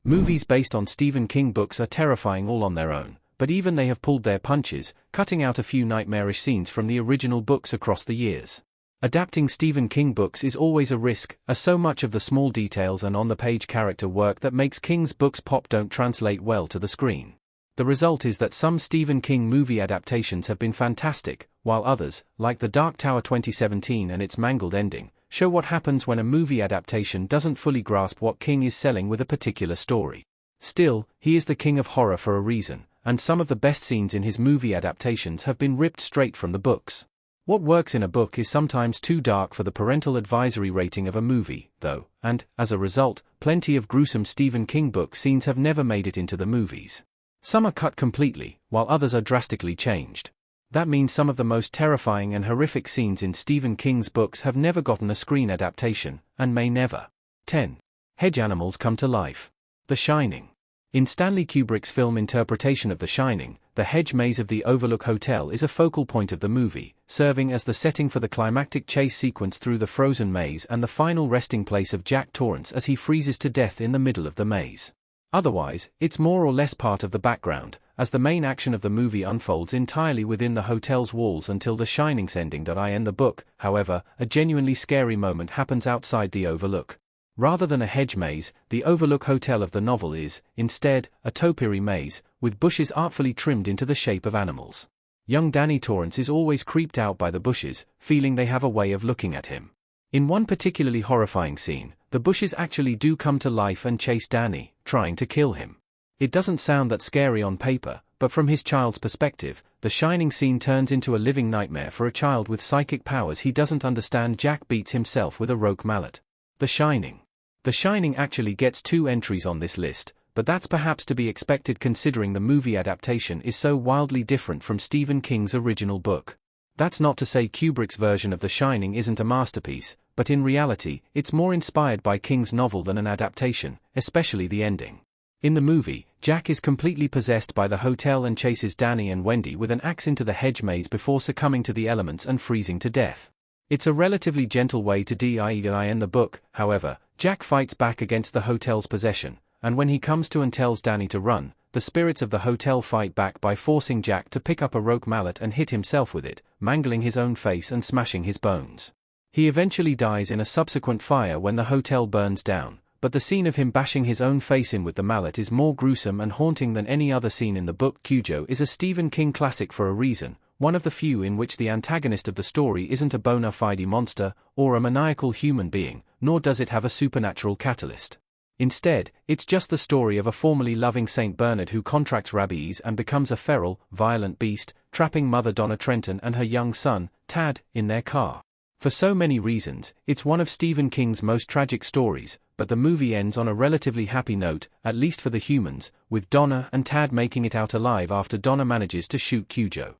Movies based on Stephen King books are terrifying all on their own, but even they have pulled their punches, cutting out a few nightmarish scenes from the original books across the years. Adapting Stephen King books is always a risk, as so much of the small details and on-the-page character work that makes King's books pop don't translate well to the screen. The result is that some Stephen King movie adaptations have been fantastic, while others, like The Dark Tower 2017 and its mangled ending, show what happens when a movie adaptation doesn't fully grasp what King is selling with a particular story. Still, he is the king of horror for a reason, and some of the best scenes in his movie adaptations have been ripped straight from the books. What works in a book is sometimes too dark for the parental advisory rating of a movie, though, and, as a result, plenty of gruesome Stephen King book scenes have never made it into the movies. Some are cut completely, while others are drastically changed. That means some of the most terrifying and horrific scenes in Stephen King's books have never gotten a screen adaptation, and may never. 10. Hedge animals come to life. The Shining. In Stanley Kubrick's film interpretation of The Shining, the hedge maze of the Overlook Hotel is a focal point of the movie, serving as the setting for the climactic chase sequence through the frozen maze and the final resting place of Jack Torrance as he freezes to death in the middle of the maze. Otherwise, it's more or less part of the background, as the main action of the movie unfolds entirely within the hotel's walls until the Shining's ending. In the book, however, a genuinely scary moment happens outside the Overlook. Rather than a hedge maze, the Overlook Hotel of the novel is, instead, a topiary maze, with bushes artfully trimmed into the shape of animals. Young Danny Torrance is always creeped out by the bushes, feeling they have a way of looking at him. In one particularly horrifying scene, the bushes actually do come to life and chase Danny, trying to kill him. It doesn't sound that scary on paper, but from his child's perspective, the Shining scene turns into a living nightmare for a child with psychic powers he doesn't understand. Jack beats himself with a roque mallet. The Shining. The Shining actually gets 2 entries on this list, but that's perhaps to be expected considering the movie adaptation is so wildly different from Stephen King's original book. That's not to say Kubrick's version of The Shining isn't a masterpiece, but in reality, it's more inspired by King's novel than an adaptation, especially the ending. In the movie, Jack is completely possessed by the hotel and chases Danny and Wendy with an axe into the hedge maze before succumbing to the elements and freezing to death. It's a relatively gentle way to die. In the book, however, Jack fights back against the hotel's possession, and when he comes to and tells Danny to run, the spirits of the hotel fight back by forcing Jack to pick up a roque mallet and hit himself with it, mangling his own face and smashing his bones. He eventually dies in a subsequent fire when the hotel burns down, but the scene of him bashing his own face in with the mallet is more gruesome and haunting than any other scene in the book. Cujo is a Stephen King classic for a reason, one of the few in which the antagonist of the story isn't a bona fide monster, or a maniacal human being, nor does it have a supernatural catalyst. Instead, it's just the story of a formerly loving Saint Bernard who contracts rabies and becomes a feral, violent beast, trapping Mother Donna Trenton and her young son, Tad, in their car. For so many reasons, it's one of Stephen King's most tragic stories, but the movie ends on a relatively happy note, at least for the humans, with Donna and Tad making it out alive after Donna manages to shoot Cujo.